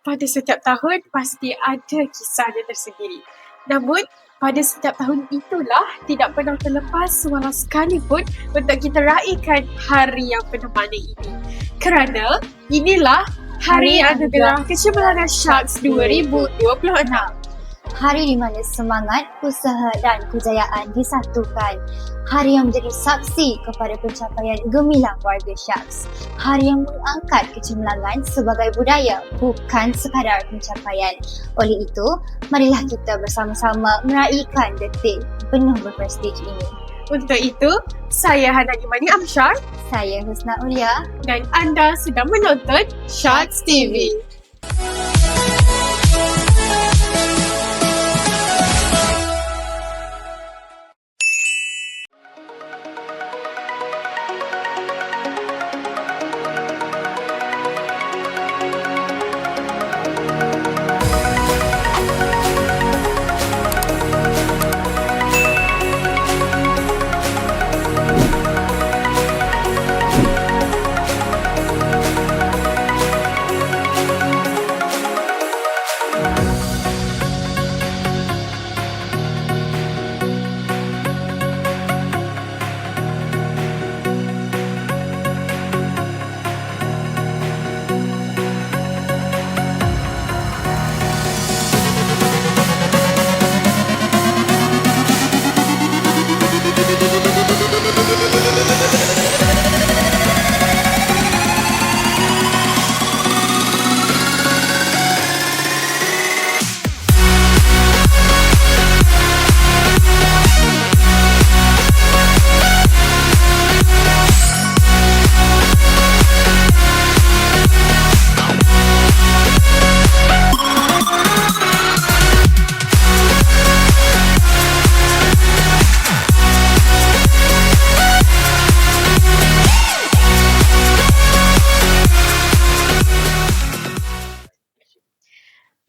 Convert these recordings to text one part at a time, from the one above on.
pada setiap tahun pasti ada kisahnya tersendiri. Namun, pada setiap tahun itulah tidak pernah terlepas walau sekalipun untuk kita raikan hari yang penuh makna ini. Kerana inilah Hari Anugerah Kecemerlangan Sharks 2026. Hari di mana semangat, usaha dan kejayaan disatukan. Hari yang menjadi saksi kepada pencapaian gemilang warga Sharks. Hari yang mengangkat kecemerlangan sebagai budaya, bukan sekadar pencapaian. Oleh itu, marilah kita bersama-sama meraihkan detik penuh berprestij ini. Untuk itu, saya Hana Imani Amsyar. Saya Husna Ulia. Dan anda sedang menonton Sharks TV.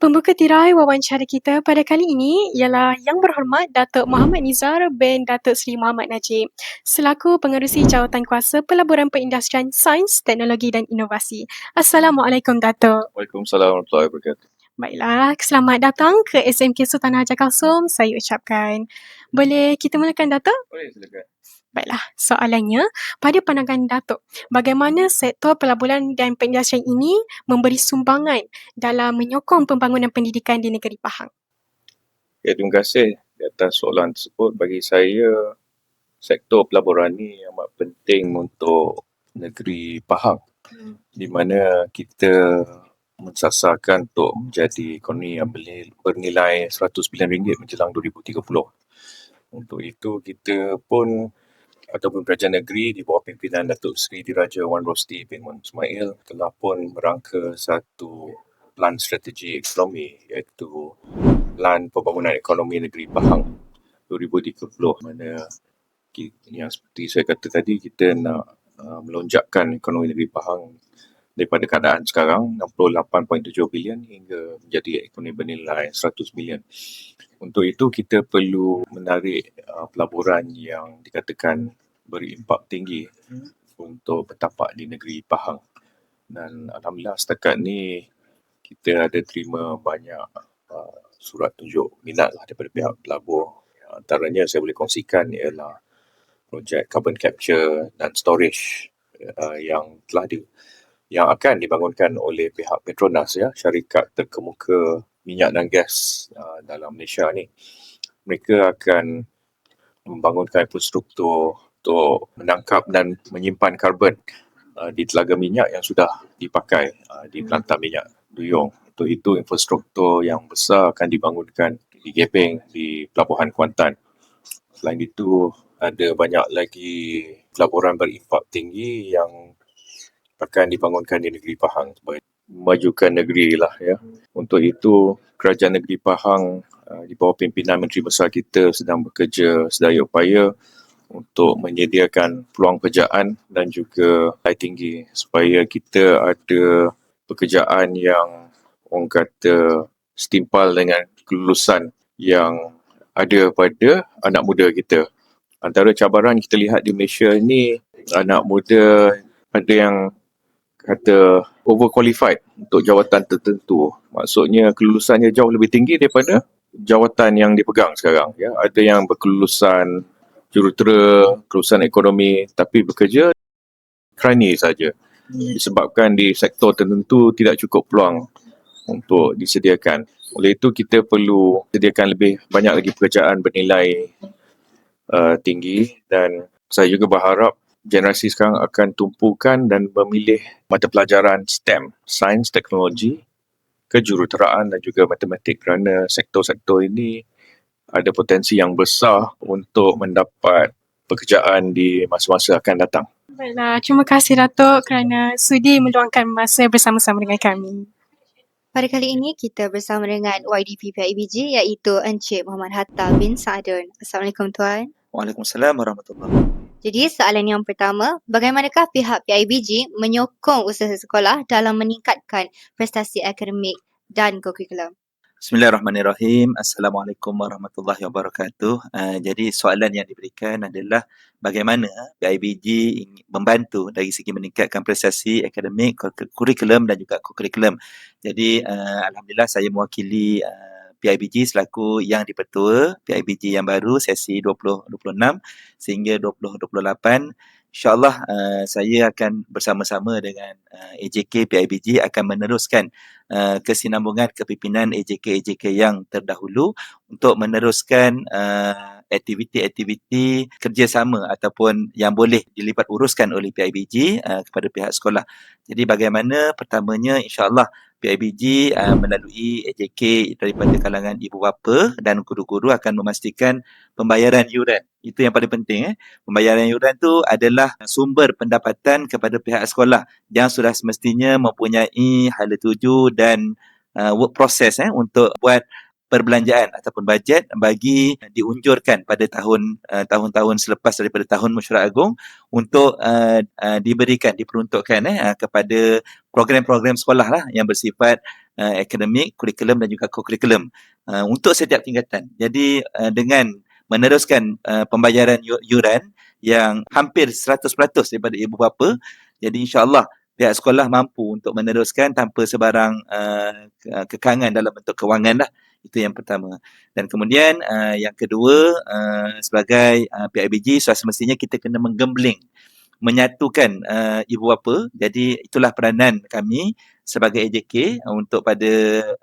Pembuka tirai wawancara kita pada kali ini ialah Yang Berhormat Datuk Muhammad Nizar bin Datuk Seri Muhammad Najib selaku Pengerusi Jawatankuasa Pelaburan Perindustrian Sains, Teknologi dan Inovasi. Assalamualaikum Datuk. Waalaikumsalam warahmatullahi wabarakatuh. Baiklah, selamat datang ke SMK Sultan Hajar Kalsum, saya ucapkan. Boleh kita mulakan Datuk? Boleh, silakan. Baiklah, soalannya, pada pandangan Datuk, bagaimana sektor pelaburan dan perindustrian ini memberi sumbangan dalam menyokong pembangunan pendidikan di negeri Pahang? Ya, terima kasih di atas soalan tersebut. Bagi saya, sektor pelaburan ini amat penting untuk negeri Pahang, di mana kita mensasarkan untuk menjadi ekonomi yang bernilai RM100 bilion menjelang 2030. Untuk itu, kita pun ataupun kerajaan negeri di bawah pimpinan Datuk Seri Diraja Wan Rosli bin Muhammad Ismail telah pun merangka satu plan strategi ekonomi, iaitu Plan Pembangunan Ekonomi Negeri Pahang 2030, mana yang seperti saya kata tadi, kita nak melonjakkan ekonomi negeri Pahang daripada keadaan sekarang 68.7 bilion hingga menjadi ekonomi bernilai 100 bilion. Untuk itu, kita perlu menarik pelaburan yang dikatakan berimpak tinggi untuk bertapak di negeri Pahang. Dan alhamdulillah setakat ni kita ada terima banyak surat tunjuk minat daripada pihak pelabur. Antaranya saya boleh kongsikan ialah projek carbon capture dan storage yang akan dibangunkan oleh pihak Petronas, syarikat terkemuka minyak dan gas dalam Malaysia ni. Mereka akan membangunkan infrastruktur untuk menangkap dan menyimpan karbon di telaga minyak yang sudah dipakai di pelantar minyak Duyung. Untuk itu, infrastruktur yang besar akan dibangunkan di Gebeng, di Pelabuhan Kuantan. Selain itu, ada banyak lagi pelaburan berimpak tinggi yang akan dibangunkan di negeri Pahang supaya memajukan negeri lah, ya. Untuk itu, Kerajaan Negeri Pahang di bawah pimpinan Menteri Besar kita sedang bekerja sedaya upaya untuk menyediakan peluang pekerjaan dan juga nilai tinggi supaya kita ada pekerjaan yang orang kata setimpal dengan kelulusan yang ada pada anak muda kita. Antara cabaran kita lihat di Malaysia ni, anak muda ada yang kata overqualified untuk jawatan tertentu. Maksudnya kelulusannya jauh lebih tinggi daripada jawatan yang dipegang sekarang. Ya, ada yang berkelulusan jurutera, kelulusan ekonomi, tapi bekerja kerani saja. Disebabkan di sektor tertentu tidak cukup peluang untuk disediakan. Oleh itu kita perlu sediakan lebih banyak lagi pekerjaan bernilai tinggi, dan saya juga berharap generasi sekarang akan tumpukan dan memilih mata pelajaran STEM, sains, teknologi, kejuruteraan dan juga matematik, kerana sektor-sektor ini ada potensi yang besar untuk mendapat pekerjaan di masa-masa akan datang. Baiklah, terima kasih Datuk kerana sudi meluangkan masa bersama-sama dengan kami. Pada kali ini kita bersama dengan YDP PIBG iaitu Encik Muhammad Hatta bin Sa'adun. Assalamualaikum Tuan. Waalaikumsalam warahmatullahi. Jadi soalan yang pertama, bagaimanakah pihak PIBG menyokong usaha sekolah dalam meningkatkan prestasi akademik dan kurikulum? Bismillahirrahmanirrahim. Assalamualaikum warahmatullahi wabarakatuh. Jadi soalan yang diberikan adalah bagaimana PIBG membantu dari segi meningkatkan prestasi akademik, kurikulum dan juga kokurikulum. Jadi alhamdulillah saya mewakili PIBG selaku yang dipertua PIBG yang baru sesi 2026 sehingga 2028. InsyaAllah saya akan bersama-sama dengan AJK PIBG akan meneruskan kesinambungan kepimpinan AJK yang terdahulu untuk meneruskan aktiviti-aktiviti kerjasama ataupun yang boleh dilibat uruskan oleh PIBG kepada pihak sekolah. Jadi bagaimana pertamanya insya-Allah PIBG melalui AJK daripada kalangan ibu bapa dan guru-guru akan memastikan pembayaran yuran. Itu yang paling penting. Pembayaran yuran tu adalah sumber pendapatan kepada pihak sekolah yang sudah semestinya mempunyai hala tuju dan work process untuk buat perbelanjaan ataupun bajet bagi diunjurkan pada tahun-tahun selepas daripada tahun mesyuarat agung untuk diberikan, diperuntukkan kepada program-program sekolah lah yang bersifat akademik, kurikulum dan juga kokurikulum untuk setiap tingkatan. Jadi dengan meneruskan pembayaran yuran yang hampir 100% daripada ibu bapa, jadi insya-Allah pihak sekolah mampu untuk meneruskan tanpa sebarang kekangan dalam bentuk kewangan lah. Itu yang pertama. Dan kemudian yang kedua, sebagai PIBG semestinya kita kena menggembling, menyatukan ibu bapa. Jadi itulah peranan kami sebagai AJK untuk pada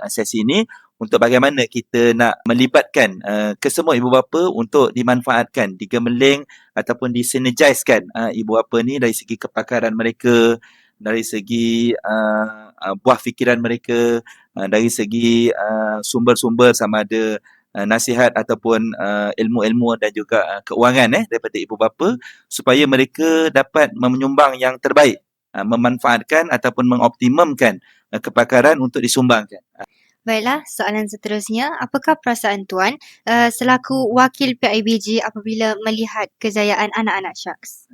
sesi ini, untuk bagaimana kita nak melibatkan kesemua ibu bapa untuk dimanfaatkan, digemling ataupun disinergiskan ibu bapa ni dari segi kepakaran mereka, dari segi buah fikiran mereka, dari segi sumber-sumber sama ada nasihat ataupun ilmu-ilmu dan juga keuangan daripada ibu bapa supaya mereka dapat menyumbang yang terbaik, memanfaatkan ataupun mengoptimumkan kepakaran untuk disumbangkan. Baiklah, soalan seterusnya, apakah perasaan Tuan selaku wakil PIBG apabila melihat kejayaan anak-anak Sharks?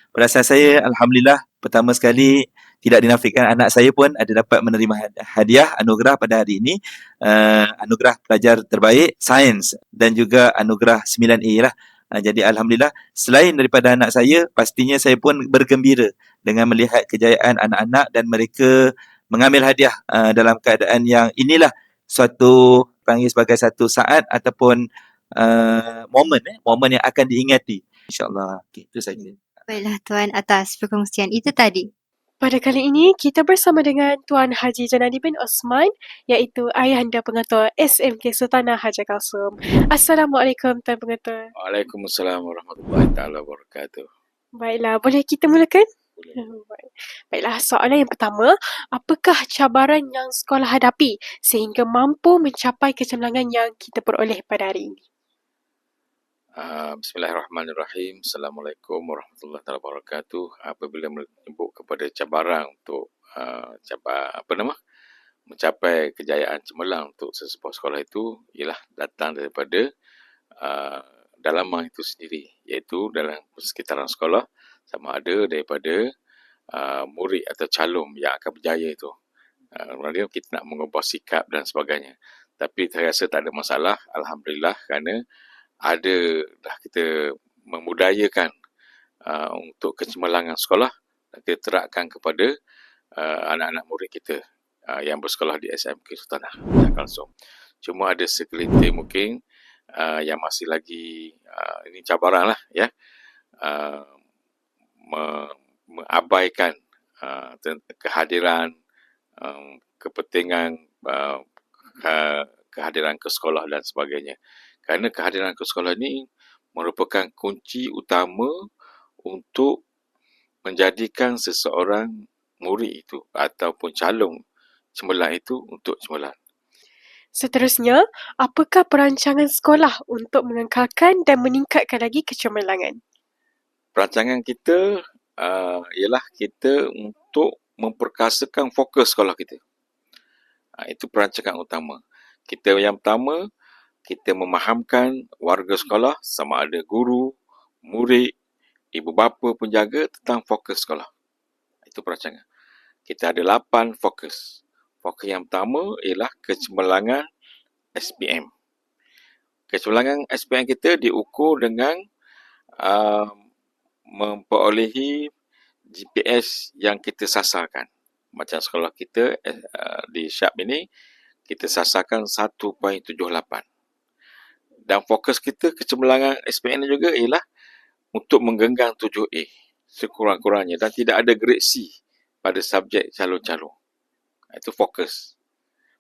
Perasaan saya alhamdulillah, pertama sekali tidak dinafikan anak saya pun ada dapat menerima hadiah anugerah pada hari ini, anugerah pelajar terbaik sains dan juga anugerah 9A lah. Jadi alhamdulillah, selain daripada anak saya, pastinya saya pun bergembira dengan melihat kejayaan anak-anak dan mereka mengambil hadiah dalam keadaan yang inilah suatu panggil sebagai satu saat ataupun momen yang akan diingati, insya-Allah. Okay, itu saja. Baiklah Tuan atas perkongsian itu tadi. Pada kali ini, kita bersama dengan Tuan Haji Janadi bin Osman, iaitu Ayahanda Pengetua SMK Sultanah Hajar Kalsum. Assalamualaikum Tuan Pengetua. Waalaikumsalam warahmatullahi taala wabarakatuh. Baiklah, boleh kita mulakan? Boleh. Baiklah, soalan yang pertama, apakah cabaran yang sekolah hadapi sehingga mampu mencapai kecemerlangan yang kita peroleh pada hari ini? Bismillahirrahmanirrahim. Assalamualaikum warahmatullahi wabarakatuh. Apabila menyebut kepada cabaran untuk mencapai kejayaan cemerlang untuk sesebuah sekolah itu, ialah datang daripada dalaman itu sendiri, iaitu dalam persekitaran sekolah, sama ada daripada murid atau calon yang akan berjaya itu. Kemudian kita nak mengubah sikap dan sebagainya. Tapi saya rasa tak ada masalah, alhamdulillah, kerana ada dah kita memudayakan untuk kecemerlangan sekolah dan kita terapkan kepada anak-anak murid kita yang bersekolah di SMK Sultanah Shah Kalsum. Cuma ada segelintir mungkin yang masih lagi ini cabaran lah ya, mengabaikan kehadiran, kepentingan kehadiran ke sekolah dan sebagainya. Kerana kehadiran ke sekolah ini merupakan kunci utama untuk menjadikan seseorang murid itu ataupun calon cemerlang itu untuk cemerlang. Seterusnya, apakah perancangan sekolah untuk mengekalkan dan meningkatkan lagi kecemerlangan? Perancangan kita ialah kita untuk memperkasakan fokus sekolah kita. Itu perancangan utama. Yang pertama, kita memahamkan warga sekolah sama ada guru, murid, ibu bapa, penjaga tentang fokus sekolah. Itu perancangan. Kita ada 8 fokus. Fokus yang pertama ialah kecemerlangan SPM. Kecemerlangan SPM kita diukur dengan memperolehi GPS yang kita sasarkan. Macam sekolah kita di Syab ini, kita sasarkan 1.78. Dan fokus kita kecemerlangan SPM juga ialah untuk menggenggam 7A sekurang-kurangnya dan tidak ada grade C pada subjek calon-calon. Itu fokus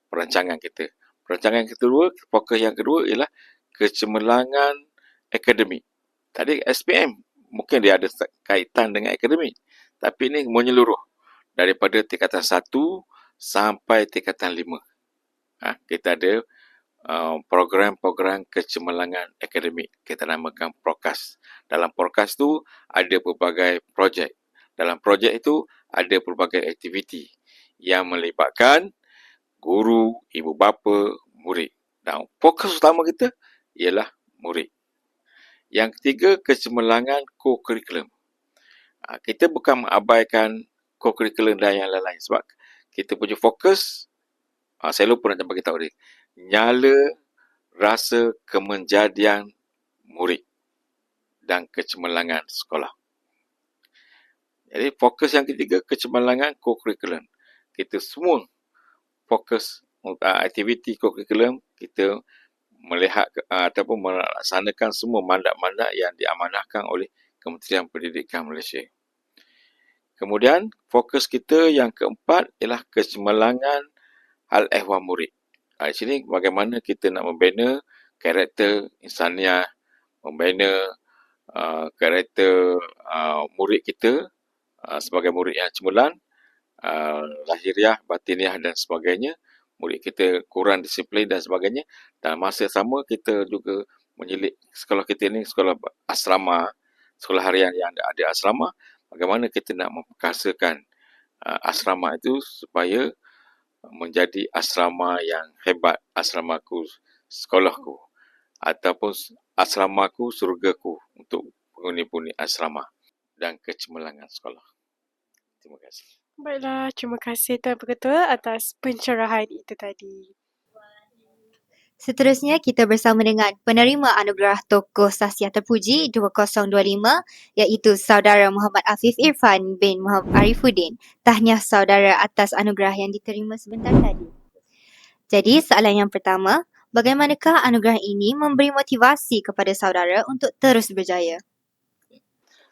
perancangan kita. Perancangan kedua, fokus yang kedua ialah kecemerlangan akademik. Tadi SPM mungkin dia ada kaitan dengan akademik, tapi ini menyeluruh daripada tingkatan 1 sampai tingkatan 5. Kita ada program-program kecemerlangan akademik. Kita namakan PROKAS. Dalam PROKAS tu ada pelbagai projek. Dalam projek itu ada pelbagai aktiviti yang melibatkan guru, ibu bapa, murid. Dan fokus utama kita ialah murid. Yang ketiga, kecemerlangan co-curriculum. Kita bukan mengabaikan co-curriculum dan yang lain-lain sebab kita punya fokus, saya lupa nak bagi tahu dia, nyala rasa kemenjadian murid dan kecemerlangan sekolah. Jadi fokus yang ketiga, kecemerlangan co-curriculum. Kita semua fokus aktiviti co-curriculum, kita melihat ataupun melaksanakan semua mandat-mandat yang diamanahkan oleh Kementerian Pendidikan Malaysia. Kemudian, fokus kita yang keempat ialah kecemerlangan hal ehwal murid. Di sini bagaimana kita nak membina karakter insaniah, membina karakter murid kita sebagai murid yang cemerlang, lahiriah, batiniah dan sebagainya. Murid kita kurang disiplin dan sebagainya. Dan masa sama kita juga menyelit sekolah kita ni sekolah asrama, sekolah harian yang ada asrama. Bagaimana kita nak memperkasakan asrama itu supaya menjadi asrama yang hebat, asramaku sekolahku ataupun asramaku surgaku untuk penghuni-penghuni asrama dan kecemerlangan sekolah. Terima kasih. Baiklah, terima kasih Tuan Pengetua atas pencerahan itu tadi. Seterusnya, kita bersama dengan penerima anugerah Tokoh Sahsiah Terpuji 2025 iaitu Saudara Muhammad Afif Irfan bin Muhammad Arifuddin. Tahniah saudara atas anugerah yang diterima sebentar tadi. Jadi, soalan yang pertama, bagaimanakah anugerah ini memberi motivasi kepada saudara untuk terus berjaya?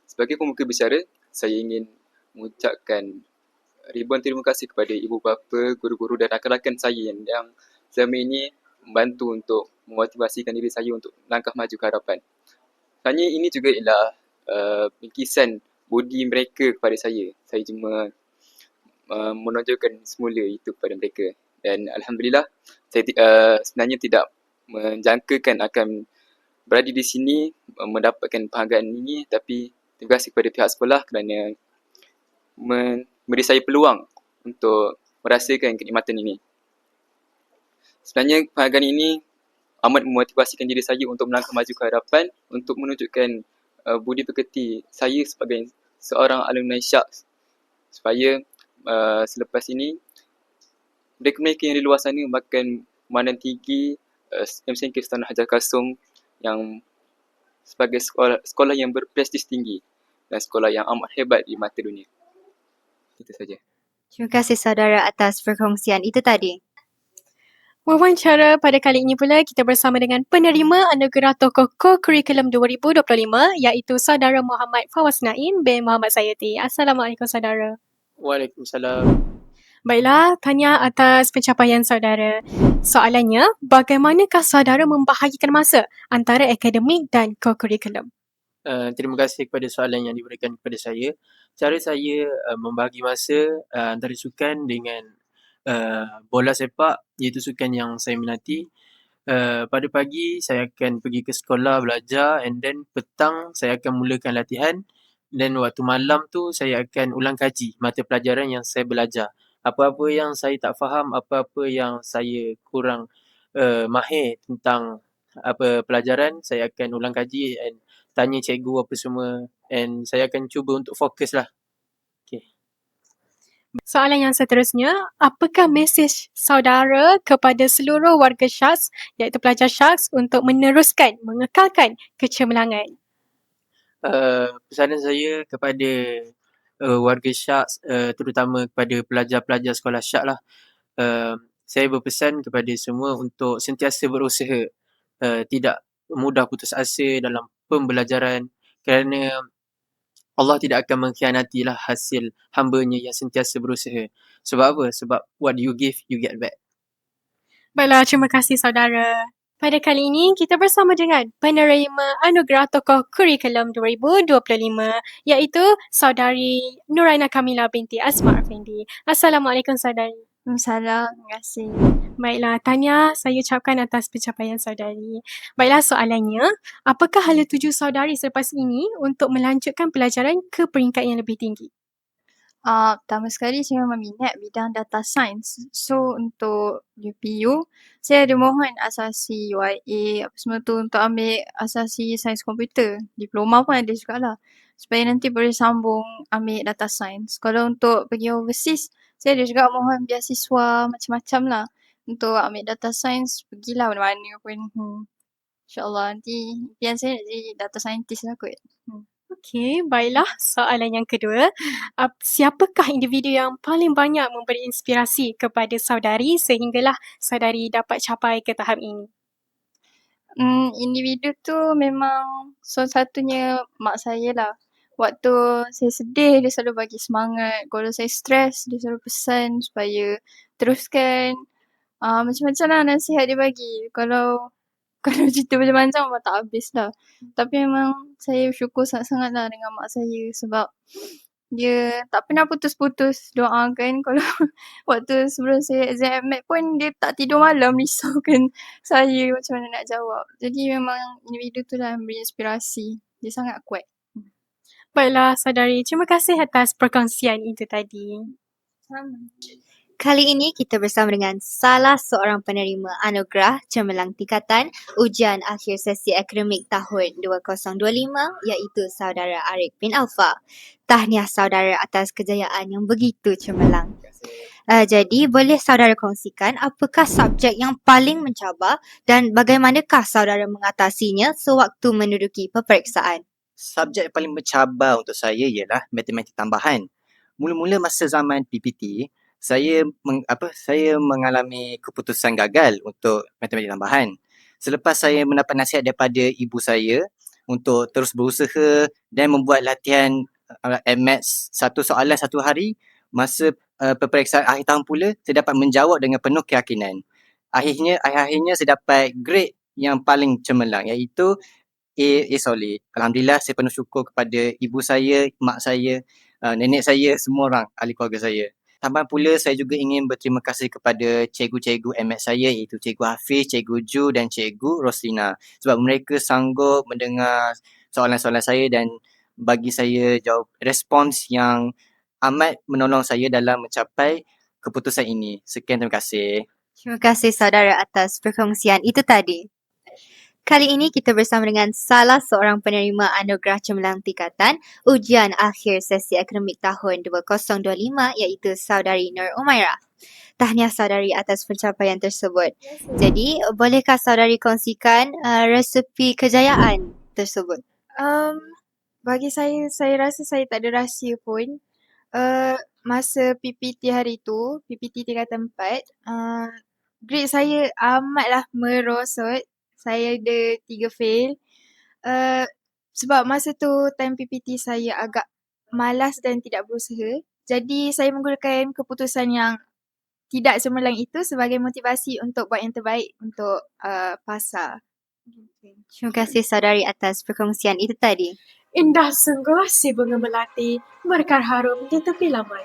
Sebagai pembuka bicara, saya ingin mengucapkan ribuan terima kasih kepada ibu bapa, guru-guru dan rakan-rakan saya yang selama ini membantu untuk memotivasikan diri saya untuk langkah maju ke hadapan. Sebenarnya ini juga ialah bingkisan budi mereka kepada saya. Saya cuma menonjolkan semula itu kepada mereka. Dan Alhamdulillah, saya sebenarnya tidak menjangkakan akan berada di sini mendapatkan penghargaan ini, tapi terima kasih kepada pihak sekolah kerana memberi saya peluang untuk merasakan kenikmatan ini. Sebenarnya penghargaan ini amat memotivasikan diri saya untuk melangkah maju ke hadapan untuk menunjukkan budi pekerti saya sebagai seorang alumni Syab, supaya selepas ini mereka-mereka yang di luar sana bahkan memandang tinggi SMK Sultanah Shah Kalsum yang sebagai sekolah yang berprestij tinggi dan sekolah yang amat hebat di mata dunia. Itu saja. Terima kasih saudara atas perkongsian itu tadi. Wawancara pada kali ini pula kita bersama dengan penerima Anugerah Tokoh Co-Curriculum 2025 iaitu Saudara Muhammad Fawaz Naim bin Muhammad Sayati. Assalamualaikum saudara. Waalaikumsalam. Baiklah, tanya atas pencapaian saudara. Soalannya, bagaimanakah saudara membahagikan masa antara akademik dan co-curriculum? Terima kasih kepada soalan yang diberikan kepada saya. Cara saya membahagi masa antara sukan dengan bola sepak, iaitu sukan yang saya minati. Pada pagi saya akan pergi ke sekolah belajar, and then petang saya akan mulakan latihan, dan waktu malam tu saya akan ulang kaji mata pelajaran yang saya belajar. Apa-apa yang saya tak faham, apa-apa yang saya kurang mahir tentang pelajaran, saya akan ulang kaji and tanya cikgu apa semua, and saya akan cuba untuk fokus lah. Soalan yang seterusnya, apakah mesej saudara kepada seluruh warga Syaks iaitu pelajar Syaks untuk meneruskan, mengekalkan kecemerlangan? Pesanan saya kepada warga Syaks, terutama kepada pelajar-pelajar sekolah Syak lah, saya berpesan kepada semua untuk sentiasa berusaha, tidak mudah putus asa dalam pembelajaran, kerana Allah tidak akan mengkhianatilah hasil hambanya yang sentiasa berusaha. Sebab apa? Sebab what you give, you get back. Baiklah, terima kasih saudara. Pada kali ini, kita bersama dengan penerima Anugerah Tokoh Curriculum 2025 iaitu Saudari Nuraina Kamila binti Asma Effendi. Assalamualaikum saudari. Waalaikumsalam. Terima kasih. Baiklah, tahniah saya ucapkan atas pencapaian saudari. Baiklah, soalannya, apakah hala tuju saudari selepas ini untuk melanjutkan pelajaran ke peringkat yang lebih tinggi? Pertama sekali saya memang minat bidang data science. So untuk UPU, saya ada mohon asasi UIA apa semua tu untuk ambil asasi sains komputer. Diploma pun ada jugalah. Supaya nanti boleh sambung ambil data science. Kalau untuk pergi overseas, saya ada juga mohon beasiswa macam-macam lah. Untuk ambil data science, pergilah mana-mana pun. InsyaAllah nanti impian saya nak jadi data scientist lah kot. Okey, baiklah. Soalan yang kedua, siapakah individu yang paling banyak memberi inspirasi kepada saudari sehinggalah saudari dapat capai ke tahap ini? Individu tu memang salah satunya mak saya lah. Waktu saya sedih, dia selalu bagi semangat. Kalau saya stres, dia selalu pesan supaya teruskan. Macam-macam lah nasihat dia bagi. Kalau cerita panjang memang tak habis lah. Tapi memang saya bersyukur sangat-sangat lah dengan mak saya sebab dia tak pernah putus-putus doakan. Kalau waktu sebelum saya exam MAT pun dia tak tidur malam risaukan saya macam mana nak jawab. Jadi memang individu tu lah yang beri inspirasi. Dia sangat kuat. Baiklah, saudari. Terima kasih atas perkongsian itu tadi. Kali ini kita bersama dengan salah seorang penerima anugerah cemerlang tingkatan ujian akhir sesi akademik tahun 2025 iaitu saudara Arif bin Alfa. Tahniah saudara atas kejayaan yang begitu cemerlang. Jadi boleh saudara kongsikan apakah subjek yang paling mencabar dan bagaimanakah saudara mengatasinya sewaktu menduduki peperiksaan? Subjek yang paling mencabar untuk saya ialah matematik tambahan. Mula-mula masa zaman PPT, saya mengalami keputusan gagal untuk matematik tambahan. Selepas saya mendapat nasihat daripada ibu saya untuk terus berusaha dan membuat latihan maths satu soalan satu hari, masa peperiksaan akhir tahun pula saya dapat menjawab dengan penuh keyakinan. Akhirnya saya dapat grade yang paling cemerlang iaitu A solid. Alhamdulillah, saya penuh syukur kepada ibu saya, mak saya, nenek saya, semua orang ahli keluarga saya. Tambahan pula, saya juga ingin berterima kasih kepada cikgu-cikgu MX saya iaitu Cikgu Hafiz, Cikgu Ju dan Cikgu Roslina sebab mereka sanggup mendengar soalan-soalan saya dan bagi saya jawab respons yang amat menolong saya dalam mencapai keputusan ini. Sekian, terima kasih. Terima kasih saudara atas perkongsian itu tadi. Kali ini kita bersama dengan salah seorang penerima anugerah cemerlang tingkatan ujian akhir sesi akademik tahun 2025 iaitu saudari Nur Umairah. Tahniah saudari atas pencapaian tersebut. Jadi, bolehkah saudari kongsikan resepi kejayaan tersebut? Bagi saya rasa saya tak ada rahsia pun. Masa PPT hari tu, PPT tingkatan 4, grade saya amatlah merosot. Saya ada 3 fail. Sebab masa tu time PPT saya agak malas dan tidak berusaha. Jadi saya menggunakan keputusan yang tidak cemerlang itu sebagai motivasi untuk buat yang terbaik untuk PASA. Terima kasih saudari atas perkongsian itu tadi. Indah sungguh si bunga melati, berkar harum di tepi laman.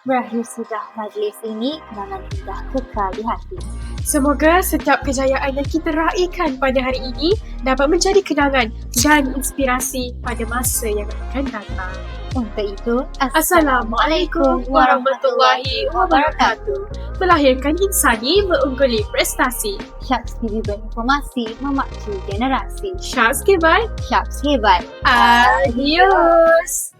Berakhir sudah majlis ini, kenangan indah kekal di hati. Semoga setiap kejayaan yang kita raikan pada hari ini dapat menjadi kenangan dan inspirasi pada masa yang akan datang. Untuk itu, Assalamualaikum warahmatullahi wabarakatuh. Melahirkan insani mengungguli prestasi. Syaks TV berinformasi memacu generasi. Syaks hebat. Syaks hebat. Adios.